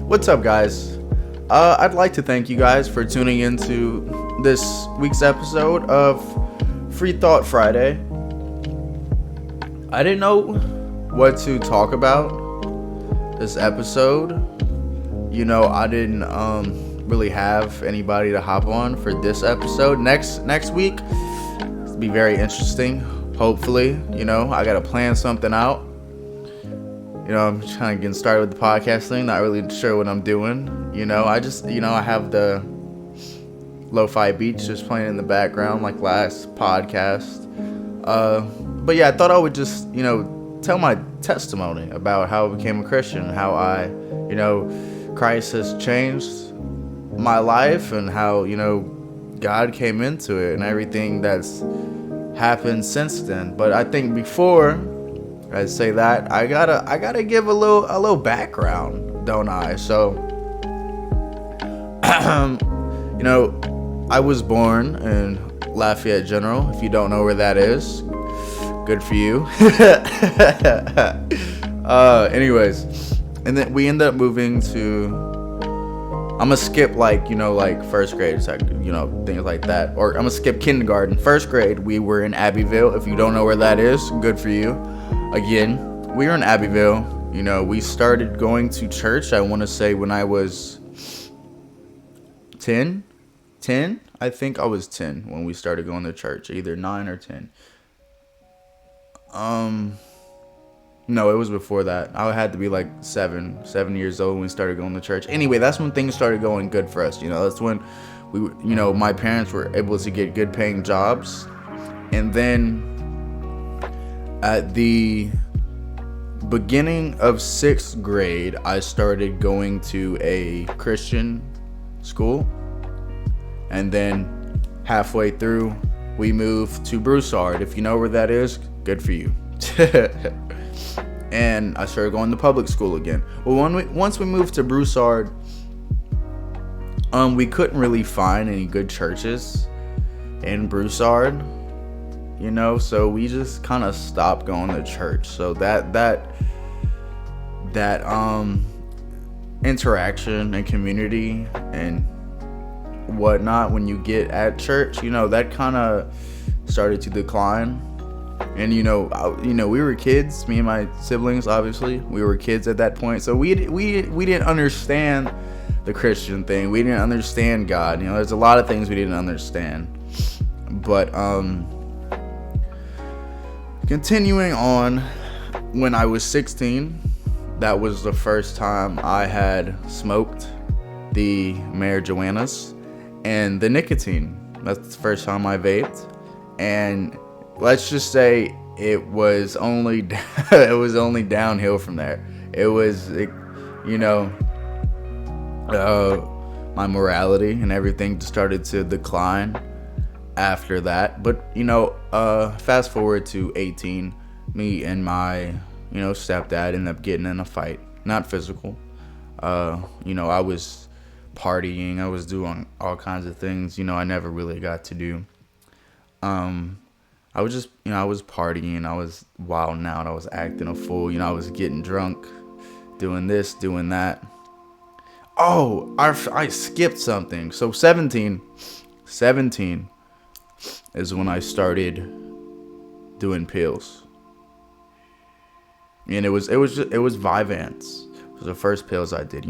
What's up, guys? I'd like to thank you guys for tuning into this week's episode of Free Thought Friday. I didn't know what to talk about this episode. I didn't really have anybody to hop on for this episode. Next week, it'll be very interesting. Hopefully, I gotta plan something out. I'm trying to get started with the podcast thing. Not really sure what I'm doing. I have the lo-fi beats just playing in the background like last podcast. But yeah, I thought I would just, tell my testimony about how I became a Christian, how Christ has changed my life, and how, God came into it and everything that's happened since then. But I think before I say that, I gotta give a little background, don't I? So, I was born in Lafayette General. If you don't know where that is, good for you. Anyways, and then we ended up moving to. I'm gonna skip like first grade, things like that, or I'm gonna skip kindergarten. First grade, we were in Abbeville. If you don't know where that is, good for you. Again, we were in Abbeville. We started going to church, I want to say, when I was 10. I think I was 10 when we started going to church, either 9 or 10. No, it was before that. I had to be like 7 years old when we started going to church. Anyway, that's when things started going good for us. That's when we, my parents were able to get good paying jobs. And then at the beginning of 6th grade, I started going to a Christian school. And then halfway through, we moved to Broussard. If you know where that is, good for you. And I started going to public school again. Well, once we moved to Broussard, we couldn't really find any good churches in Broussard. So we just kind of stopped going to church. So that interaction and community and whatnot when you get at church, that kind of started to decline. And we were kids, me and my siblings. Obviously, we were kids at that point, so we didn't understand the Christian thing. We didn't understand God. There's a lot of things we didn't understand. But continuing on, when I was 16, that was the first time I had smoked the marijuanas and the nicotine. That's the first time I vaped, and let's just say it was only downhill from there. It was, my morality and everything started to decline after that. But fast forward to 18, me and my stepdad ended up getting in a fight. Not physical. I was partying. I was doing all kinds of things I never really got to do. I was just, I was partying, I was wilding out, I was acting a fool, I was getting drunk, doing this, doing that. Oh, I skipped something. So 17 is when I started doing pills. And it was Vyvanse. It was the first pills I did.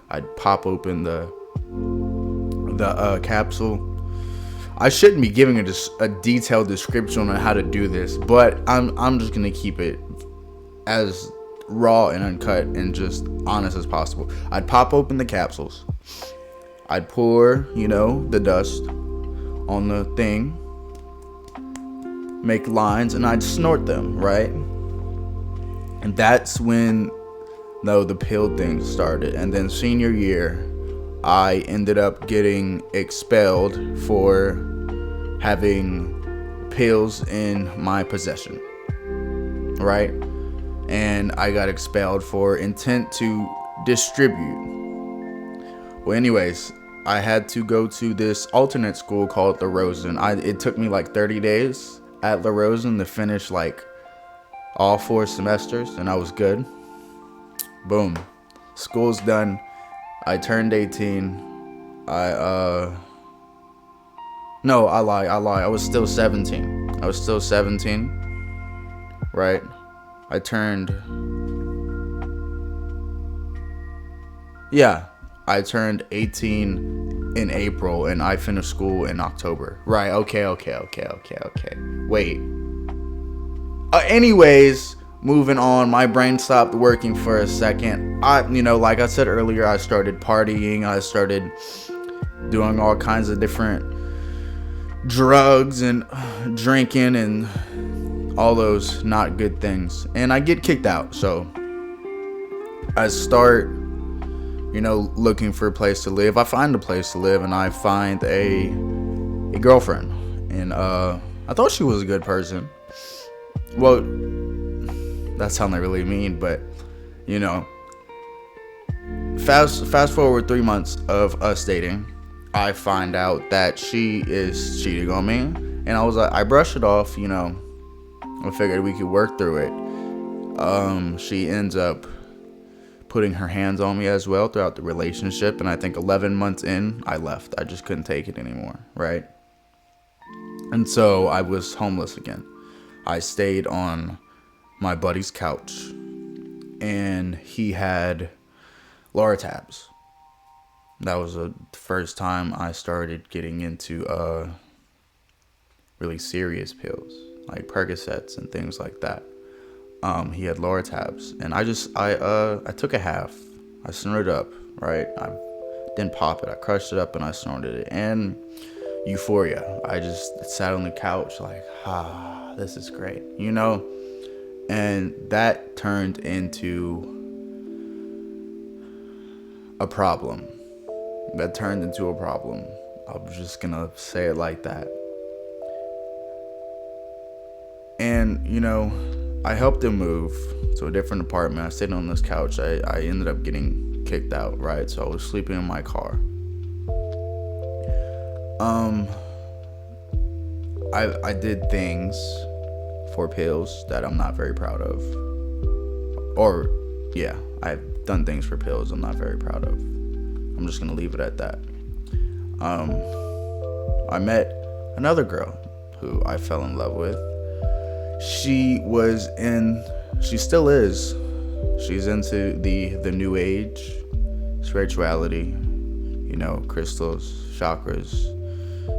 I'd pop open the capsule. I shouldn't be giving a detailed description on how to do this, but I'm just gonna keep it as raw and uncut and just honest as possible. I'd pop open the capsules. I'd pour, the dust on the thing, make lines, and I'd snort them, right? And that's when the pill thing started. And then senior year, I ended up getting expelled for having pills in my possession, right? And I got expelled for intent to distribute. Well, anyways, I had to go to this alternate school called La Rosen. It took me like 30 days at La Rosen to finish like all 4 semesters, and I was good. Boom. School's done. I turned 18. No, I lie. I was still 17. Right? I turned 18 in April, and I finished school in October. Right, okay. Wait. Anyways, moving on, my brain stopped working for a second. Like I said earlier, I started partying. I started doing all kinds of different drugs and drinking and all those not good things. And I get kicked out. So I start, looking for a place to live. I find a place to live, and I find a girlfriend. And I thought she was a good person. Well, that sounded really mean, but fast forward 3 months of us dating, I find out that she is cheating on me, and I brushed it off. I figured we could work through it. She ends up putting her hands on me as well throughout the relationship, and I think 11 months in, I left. I just couldn't take it anymore, right? And so I was homeless again. I stayed on my buddy's couch, and he had Lortabs. That was the first time I started getting into really serious pills, like Percocets and things like that. He had Lortabs, and I took a half. I snorted up, right? I didn't pop it. I crushed it up and I snorted it. And euphoria. I just sat on the couch like, this is great, And that turned into a problem. I'm just gonna say it like that. And, I helped him move to a different apartment. I stayed on this couch. I ended up getting kicked out, right? So I was sleeping in my car. I did things for pills that I'm not very proud of. I've done things for pills I'm not very proud of. I'm just gonna leave it at that. I met another girl who I fell in love with. She still is. She's into the new age, spirituality, crystals, chakras,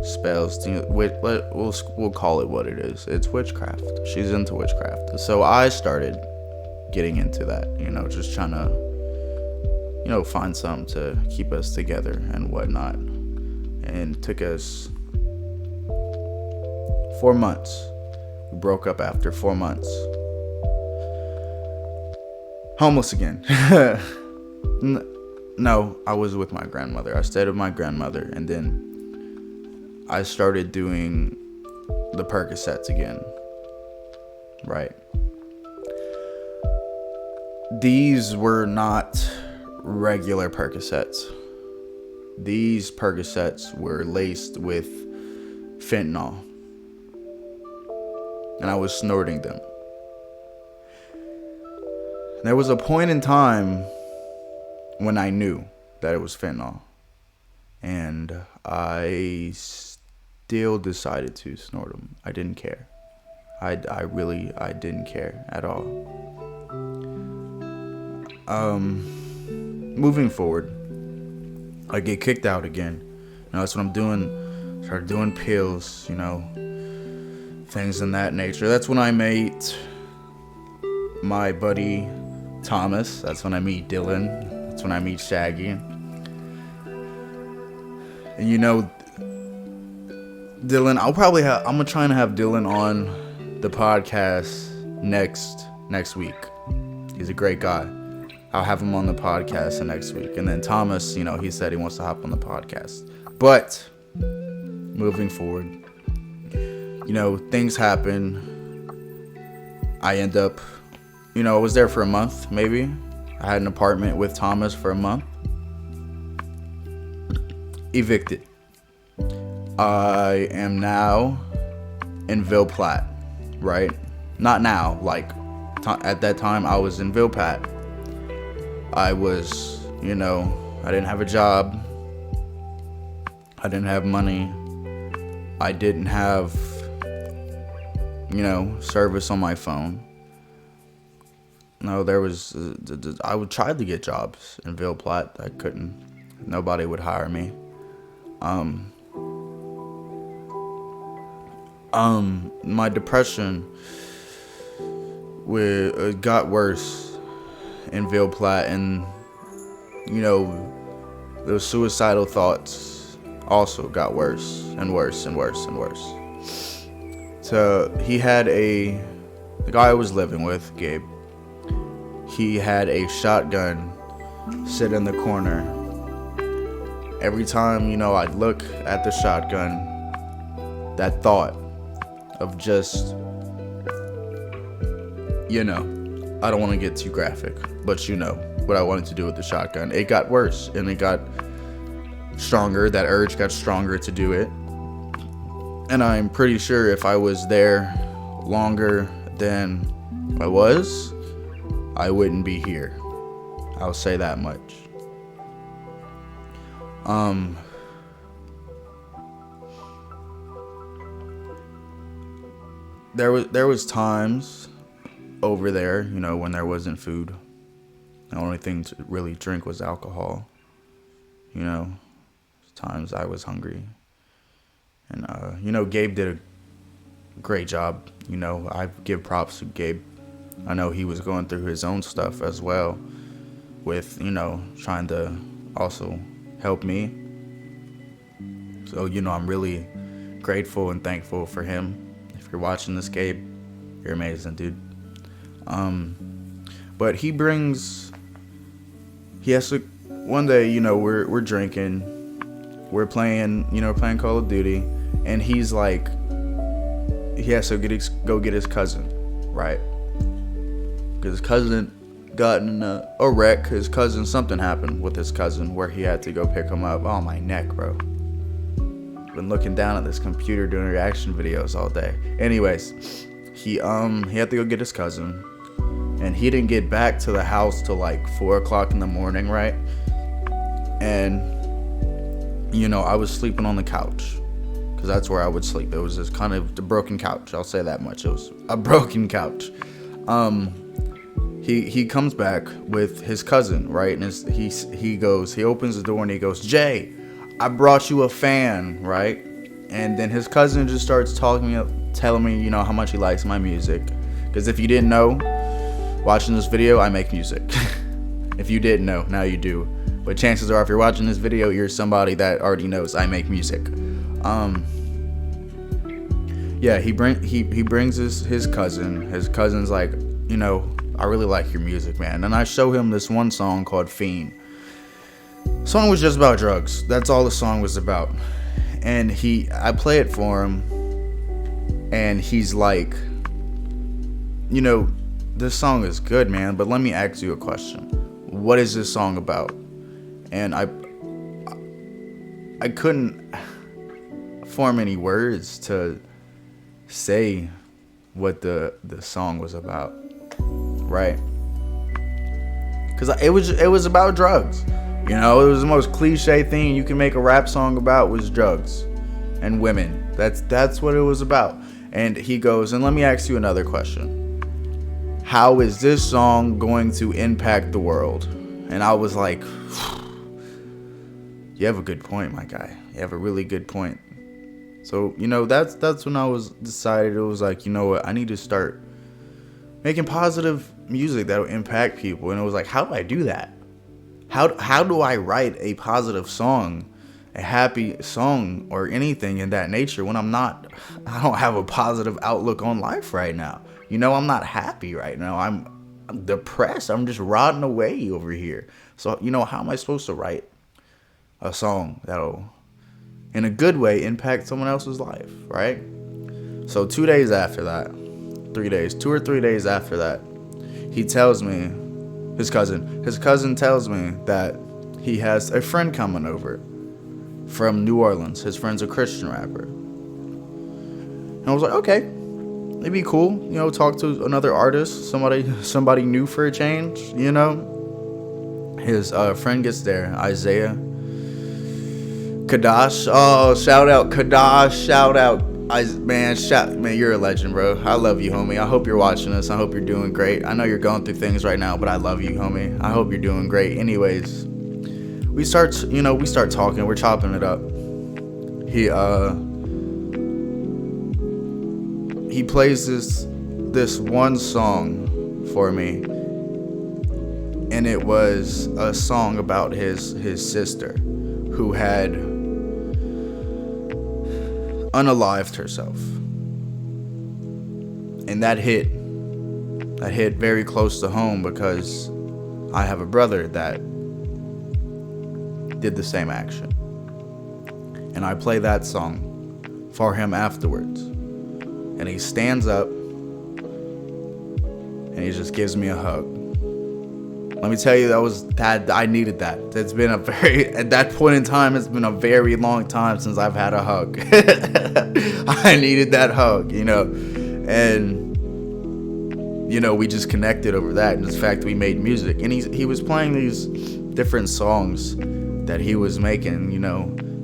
spells. We'll call it what it is. It's witchcraft. She's into witchcraft. So I started getting into that, just trying to, find something to keep us together and whatnot. And it took us 4 months. We broke up after 4 months. Homeless again. No, I was with my grandmother. I stayed with my grandmother, and then I started doing the Percocets again. Right. These were not regular Percocets. These Percocets were laced with fentanyl. And I was snorting them. There was a point in time when I knew that it was fentanyl. And I still decided to snort them. I didn't care. I didn't care at all. Moving forward, I get kicked out again. That's what I'm doing. Started doing pills, things in that nature. That's when I met my buddy Thomas. That's when I meet Dylan. That's when I meet Shaggy. And Dylan, I'm gonna try and have Dylan on the podcast next week. He's a great guy. I'll have him on the podcast next week. And then Thomas, he said he wants to hop on the podcast. But moving forward, things happen. I end up, I was there for a month, maybe. I had an apartment with Thomas for a month. evicted. I am now in Ville Platte, right? Not now, like at that time I was in Ville Platte. I was, I didn't have a job. I didn't have money. I didn't have, service on my phone. No, there was, I would try to get jobs in Ville Platte. I couldn't. Nobody would hire me. My depression got worse in Ville Platte, and, those suicidal thoughts also got worse and worse and worse and worse. So he had the guy I was living with, Gabe, he had a shotgun sit in the corner. Every time, I'd look at the shotgun, that thought of just, I don't want to get too graphic, but what I wanted to do with the shotgun. It got worse, and it got stronger. That urge got stronger to do it. And I'm pretty sure if I was there longer than I was, I wouldn't be here. I'll say that much. There was times over there, when there wasn't food. The only thing to really drink was alcohol. Times I was hungry. And, Gabe did a great job. I give props to Gabe. I know he was going through his own stuff as well with, trying to also help me. So, I'm really grateful and thankful for him. If you're watching this, Gabe, you're amazing, dude. But he has to, one day, we're drinking, we're playing Call of Duty, and he's like, he has to go get his cousin, right? Because his cousin got in a wreck. Something happened with his cousin where he had to go pick him up. Oh, my neck, bro. Been looking down at this computer doing reaction videos all day. Anyways, he had to go get his cousin, and he didn't get back to the house till like 4 o'clock in the morning, right? And I was sleeping on the couch because that's where I would sleep. It was just kind of the broken couch. I'll say that much. It was a broken couch. He comes back with his cousin, right? And he opens the door and he goes, "Jay, I brought you a fan," right? And then his cousin just starts telling me, how much he likes my music. Because if you didn't know, watching this video, I make music. If you didn't know, now you do. But chances are, if you're watching this video, you're somebody that already knows I make music. Yeah, he brings his cousin. His cousin's like, I really like your music, man. And I show him this one song called Fiend. The song was just about drugs. That's all the song was about. And I play it for him, and he's like, this song is good, man, but let me ask you a question. What is this song about? And I couldn't form any words to say what the song was about, right? Because it was about drugs. It was the most cliche thing you can make a rap song about was drugs and women. That's what it was about. And he goes, and let me ask you another question. How is this song going to impact the world? And I was like, you have a good point, my guy. You have a really good point. So, that's when I was decided. It was like, what? I need to start making positive music that will impact people. And it was like, how do I do that? How do I write a positive song, a happy song, or anything in that nature when I don't have a positive outlook on life right now? I'm not happy right now. I'm depressed. I'm just rotting away over here. So, how am I supposed to write a song that'll, in a good way, impact someone else's life, right? So 2 days after that, 2 or 3 days after that, he tells me, his cousin tells me that he has a friend coming over. from New Orleans. His friend's a Christian rapper. And I was like, okay, it'd be cool, talk to another artist, somebody new for a change, His friend gets there, Isaiah Kadash. Oh, shout out Kadash, shout out. Man, you're a legend, bro. I love you, homie. I hope you're watching this. I hope you're doing great. I know you're going through things right now, but I love you, homie. I hope you're doing great. Anyways, we start talking. We're chopping it up. He plays this one song for me, and it was a song about his sister who had unalived herself, and that hit very close to home because I have a brother that did the same action, and I play that song for him afterwards, and he stands up and he just gives me a hug. Let me tell you, I needed that. At that point in time, it's been a very long time since I've had a hug. I needed that hug, and, we just connected over that. And in fact, we made music, and he was playing these different songs that he was making,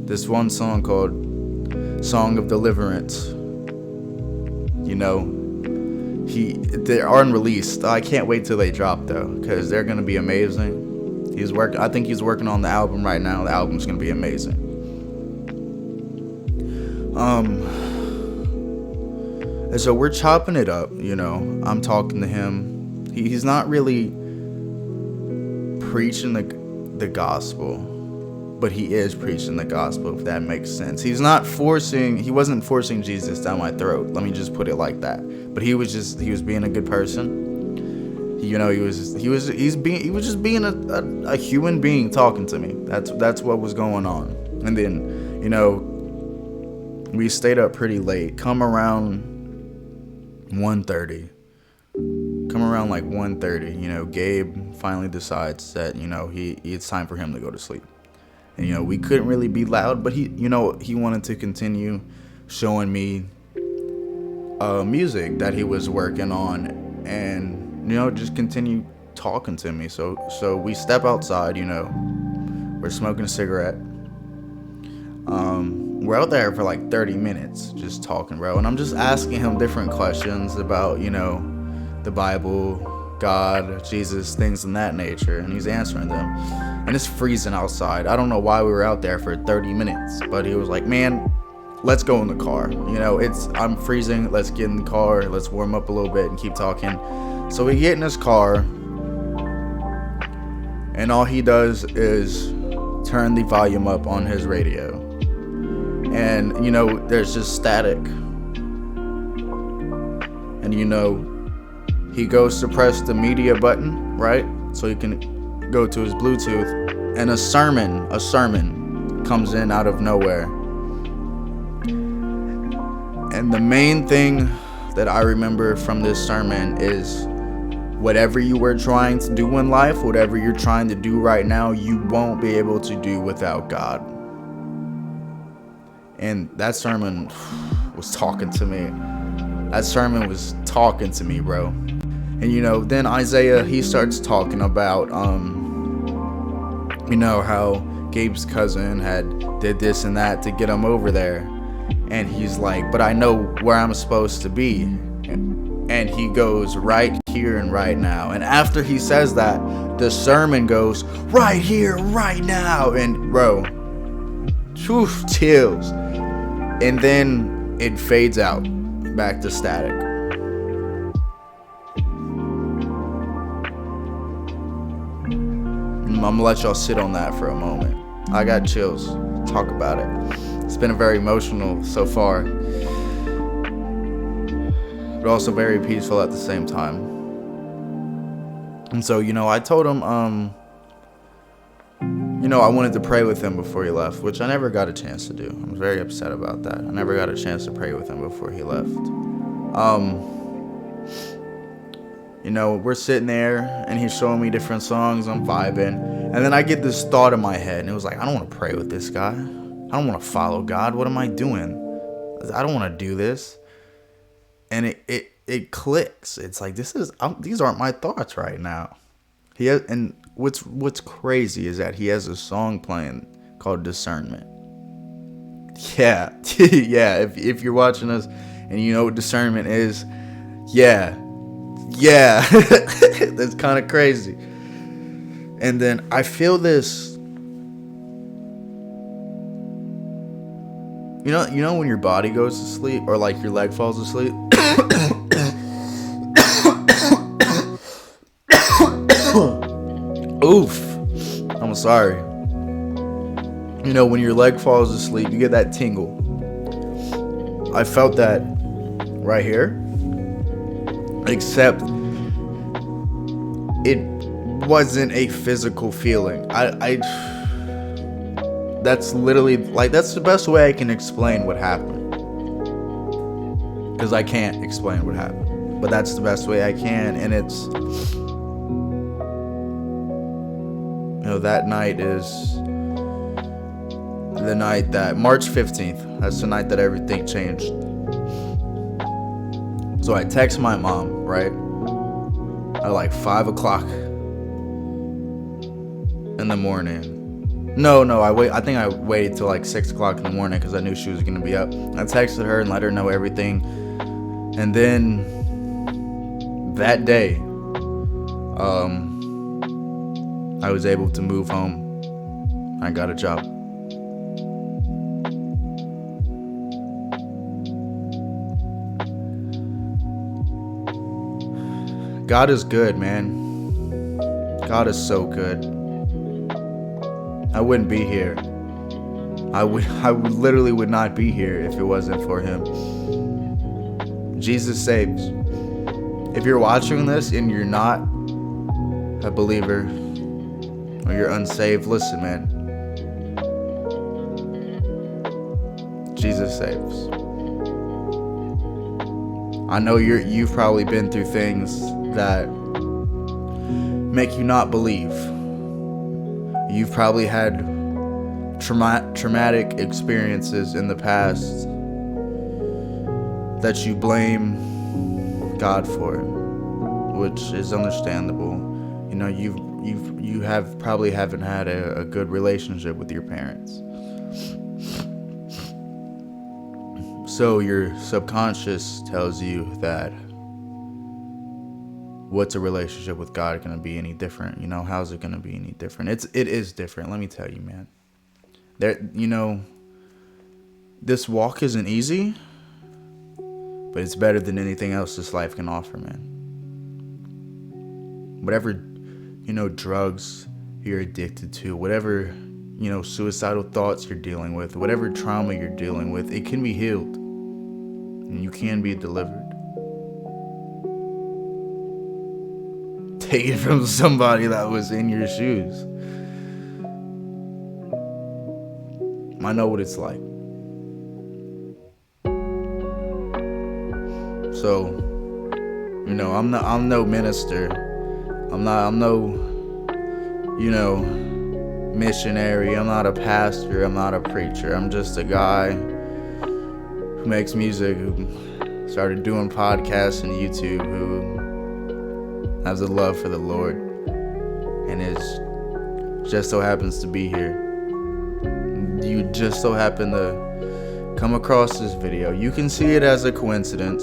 this one song called Song of Deliverance, they're unreleased. I can't wait till they drop though, because they're gonna be amazing. I think he's working on the album right now. The album's gonna be amazing. And so we're chopping it up. I'm talking to him. He's not really preaching the gospel, but he is preaching the gospel, if that makes sense. He wasn't forcing Jesus down my throat. Let me just put it like that. But he was being a good person. He was just being a human being talking to me. That's what was going on. And then, we stayed up pretty late. Come around 1:30. Like 1:30, Gabe finally decides that, it's time for him to go to sleep. And, we couldn't really be loud, but he wanted to continue showing me music that he was working on, and, just continue talking to me. So we step outside, we're smoking a cigarette. We're out there for like 30 minutes just talking, bro. And I'm just asking him different questions about, the Bible, God, Jesus, things in that nature. And he's answering them. And it's freezing outside. I don't know why we were out there for 30 minutes. But he was like, man, let's go in the car. I'm freezing. Let's get in the car. Let's warm up a little bit and keep talking. So we get in his car. And all he does is turn the volume up on his radio. And, there's just static. And, he goes to press the media button, right? So he can go to his Bluetooth. And a sermon comes in out of nowhere. And the main thing that I remember from this sermon is whatever you were trying to do in life, whatever you're trying to do right now, you won't be able to do without God. And that sermon was talking to me. That sermon was talking to me, bro. And, then Isaiah, he starts talking about, how Gabe's cousin did this and that to get him over there. And he's like, but I know where I'm supposed to be. And he goes, right here and right now. And after he says that, the sermon goes, right here, right now. And bro, chills. And then it fades out back to static. I'm gonna let y'all sit on that for a moment. I got chills. Talk about it. It's been very emotional so far, but also very peaceful at the same time. And so, I told him, I wanted to pray with him before he left, which I never got a chance to do. I was very upset about that. I never got a chance to pray with him before he left. We're sitting there, and he's showing me different songs. I'm vibing. And then I get this thought in my head, and it was like, I don't want to pray with this guy. I I don't want to follow God. What am I doing? I don't want to do this. And it clicks. It's like, these aren't my thoughts right now. And what's crazy is that he has a song playing called Discernment. Yeah. Yeah, if you're watching us and you know what discernment is, yeah. That's kind of crazy. And then I feel this, you know when your body goes to sleep, or like your leg falls asleep. Oof, I'm sorry. When your leg falls asleep, you get that tingle. I felt that right here, except it wasn't a physical feeling. That's literally, like, that's the best way I can explain what happened, because I can't explain what happened, but that's the best way I can. And it's, that night is the night that March 15th, that's the night that everything changed. So I text my mom, right, at like 5 o'clock in the morning. No, I think I waited till like 6 o'clock in the morning because I knew she was going to be up. I texted her and let her know everything. And then that day, I was able to move home. I got a job. God is good, man. God is so good. I wouldn't be here. I literally would not be here if it wasn't for him. Jesus saves. If you're watching this and you're not a believer, or you're unsaved, listen, man. Jesus saves. I know you've probably been through things that make you not believe. You've probably had traumatic experiences in the past that you blame God for, which is understandable. You probably haven't had a good relationship with your parents. So your subconscious tells you that what's a relationship with God going to be any different? How's it going to be any different? It is different. Let me tell you, man. This walk isn't easy, but it's better than anything else this life can offer, man. Whatever, drugs you're addicted to, whatever, suicidal thoughts you're dealing with, whatever trauma you're dealing with, it can be healed and you can be delivered. Take it from somebody that was in your shoes. I know what it's like. So, I'm no minister. I'm no, missionary. I'm not a pastor. I'm not a preacher. I'm just a guy who makes music, who started doing podcasts and YouTube, who has a love for the Lord, and just so happens to be here. You just so happen to come across this video. You can see it as a coincidence,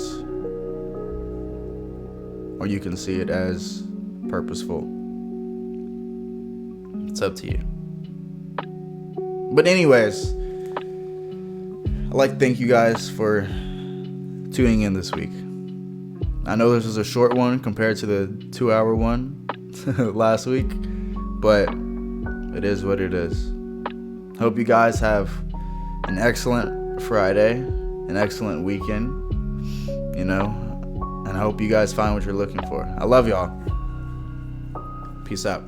or you can see it as purposeful. It's up to you. But anyways, I'd like to thank you guys for tuning in this week. I know this is a short one compared to the 2-hour one last week, but it is what it is. Hope you guys have an excellent Friday, an excellent weekend, and I hope you guys find what you're looking for. I love y'all. Peace out.